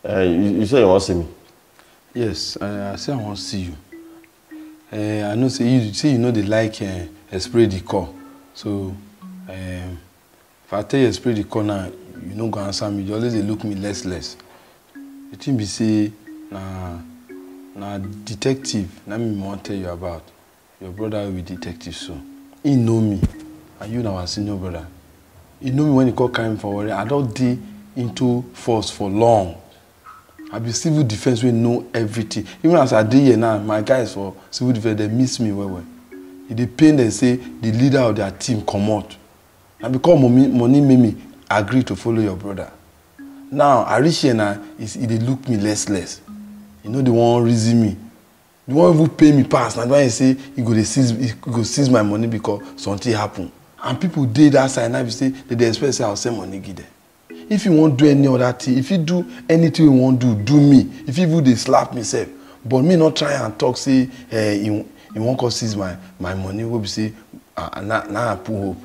You say you want to see me? Yes, I say I want to see you. I know say you know they like spray the call. So if I tell you spray the call now, you no go answer me. You always they look me less. The thing be say na detective. Na me want tell you about. Your brother will be detective so. He know me, and you now our senior brother. He know me when he call crime for worry. I don't dey into force for long. I be civil defense wey know everything. Even as I dey here now, my guys for civil defense they miss me well. It dey pain them say the leader of their team comot. And because money made me agree to follow your brother. Now I reach here now, they look me less. You know they won't reason me. They won't even pay me pass. Now why say he go seize my money because something happen. And people dey that side now say they expect say I'll send money give them. If you won't do any other thing, if you do anything you won't do me. If you they slap myself. But me not try and talk say he won't cause seize my money. Will be say now I put hope.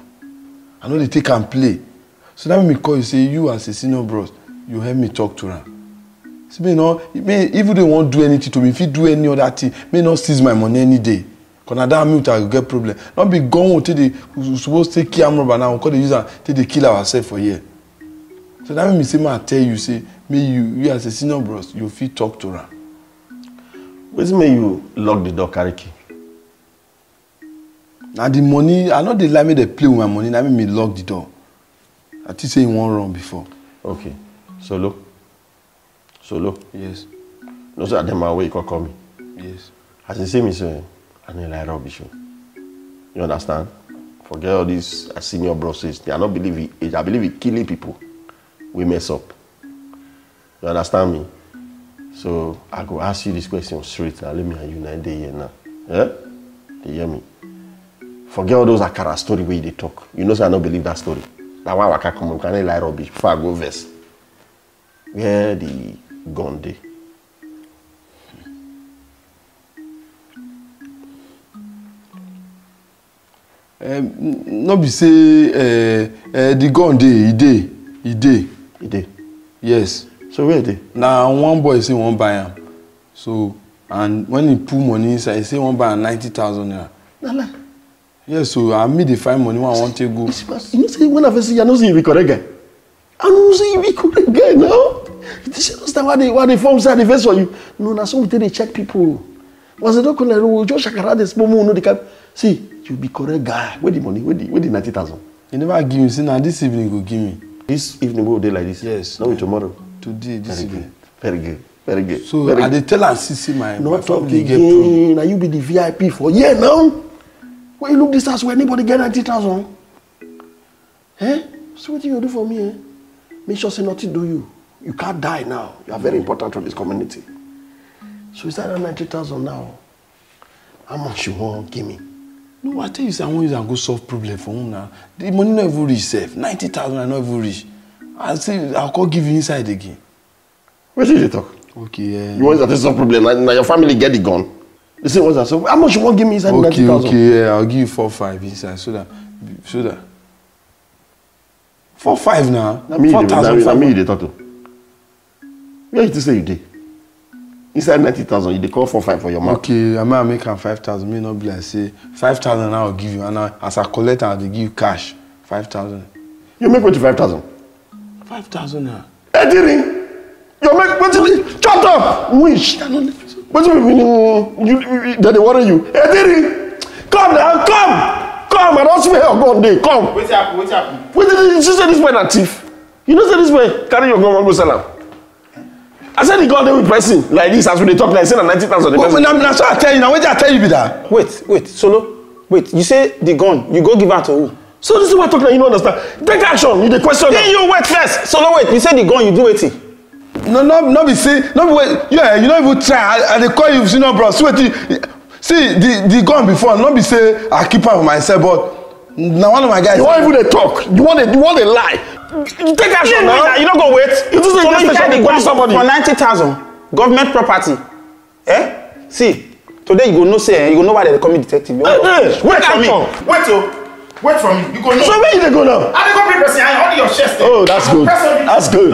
I know they take and play. So that make me call you say you as a senior bros, you help me talk to her. See me no, if they won't do anything to me, if you do any other thing, may not seize my money any day. Because now that means I will get problem. Not be gone till they supposed to take care of now, because they use and till they kill ourselves for here. So that means I tell you, say, me you as a senior bros, you fit talk to her. What's me you lock the door, carry key? Now the money, I know they let me they play with my money, that me lock the door. I think say you won't run before. Okay. Solo? Yes. No, so at them my way you can call me. Yes. As you see me say, I need like rubbish. You understand? Forget all these senior bros. I don't believe it. I believe it killing people. We mess up. You understand me? So I go ask you this question straight. Now let me and you now they hear now. Yeah? They hear me. Forget all those Akara story where they talk. You know, so I don't believe that story. That's why I can't come on. Can I lie rubbish before I go verse? Where the gun day? No be say the gun dey, he dey. Yes. So where dey? Now one boy say won't buy him. So and when he put money inside, he say won't buy 90,000 naira. Nala. Yes, so I made the find money when I want to go. You know say when I first see, I know say you be correct guy. I know say you be correct guy now. This is why they form side the face for you. No, na so we take they check people. Was it not going just shakara this moment no they can see. You be correct guy. Where the money? Where the 90,000? You never give me. See now this evening you go give me. This evening will day like this? Yes. No, tomorrow. Today, this evening. Very good. So very I dey tell her see my family get again. Now you be the VIP for now. When you look this house where anybody get 90,000? Eh? So what you do for me? Eh? Make sure say nothing do you. You can't die now. You are very important to this community. So is that 90,000 now? How much you want give me? No, I tell you, say I want use and go solve problem for him now. The money not even reach safe. 90,000 I not even reach. I say I'll call give you inside again. Where did you talk? Okay. You want to solve problem? Now your family get the gun. They say what's that? So how much you want give me inside 90,000? Okay. I'll give you 4-5 inside so that 4-5 now. Now me they talk to. Where you to say you did? Inside 90,000, you call 4-5 for your mouth. Okay, I might make 5,000. May not be like say 5,000 I'll give you, and as I collect, I'll give you cash 5,000. You make what to 5,000? 5,000 now. Ediri, you make what to shut up. Wish. What do you mean? They worry you. Ediri, come now, come. I don't swear your gun day. Come. What's happened? Wait, you say this boy not thief. You know say this boy carry your gun and go sell am. I said he got there with pressing like this as we talk like saying 90,000. Now so I tell you now. What did I tell you be that? Wait, Solo. Wait, you say the gun. You go give her to who? So this is what I talk now. You don't understand. Take action. You the question. Then you wait first. Solo, wait. You say the gun. You do it. No be say. No be wait. Yeah, you don't even try. I dey call you senior bro. See the gun before. No be say I keep am for myself, but now one of my guys. You want even dey talk. You want to lie. Take action now. You don't go wait. You just say you carry the gun somebody for 90,000 government property. See, today you go know say you go know why they call me detective. Wait for me. Wait. Wait for me. You go know. So where you dey go now? I dey go bring person iron on your chest. Oh, that's good. That's good.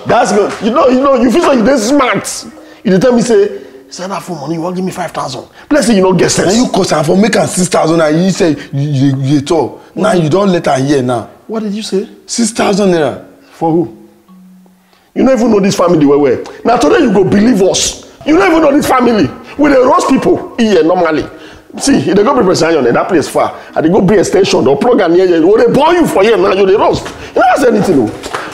That's good. You know, you feel like you dey smart. You dey tell me say that for money, you wan give me 5,000. Let's say you no get sense. And you cost am for make am 6,000 and you say you talk. Now you don't let her hear now. What did you say? 6,000 naira. For who? You don't even know this family well. Now today you go believe us. You don't even know this family. We dey roast people here normally. See, if they go bring person in that place far, and they go bring extension or plug and here, or they burn you for here now, you dey roast. You don't say anything. No.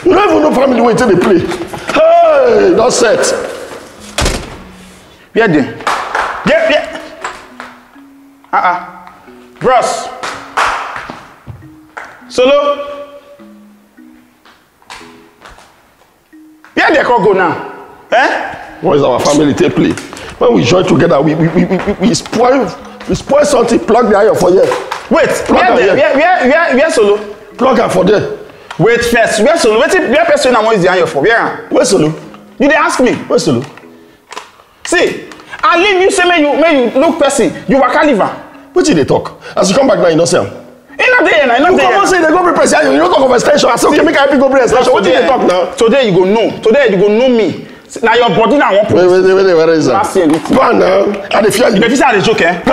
You don't even know family way till they play. Hey, that's set. Where there? Yeah. Bros. Solo. Where they can go now? Eh? What is our family take play? When we join together, we spoil something, plug the iron for here. Wait, where Solo? Plug her for there. Wait first, where Solo? Where person I want is the iron for? Where Solo? You dey ask me? Where Solo? See, I leave you say may you look person, you waka leave am. Wetin dey talk? As you come back now, you no see am. He not there now, he not there. You come on say they go bring person, you no talk of extension. I say okay, make I go bring extension. Wetin dey talk now? Today you go know. Today you go know me. Now your body now won't put. Wait, where is that? Go on now. I dey fear you. If you say I dey joke, eh? I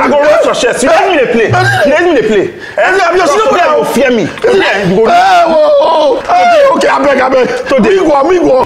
go rest your chest. You let me play. You let me play. I'm just you go fear me. Okay, I beg. Today, me go.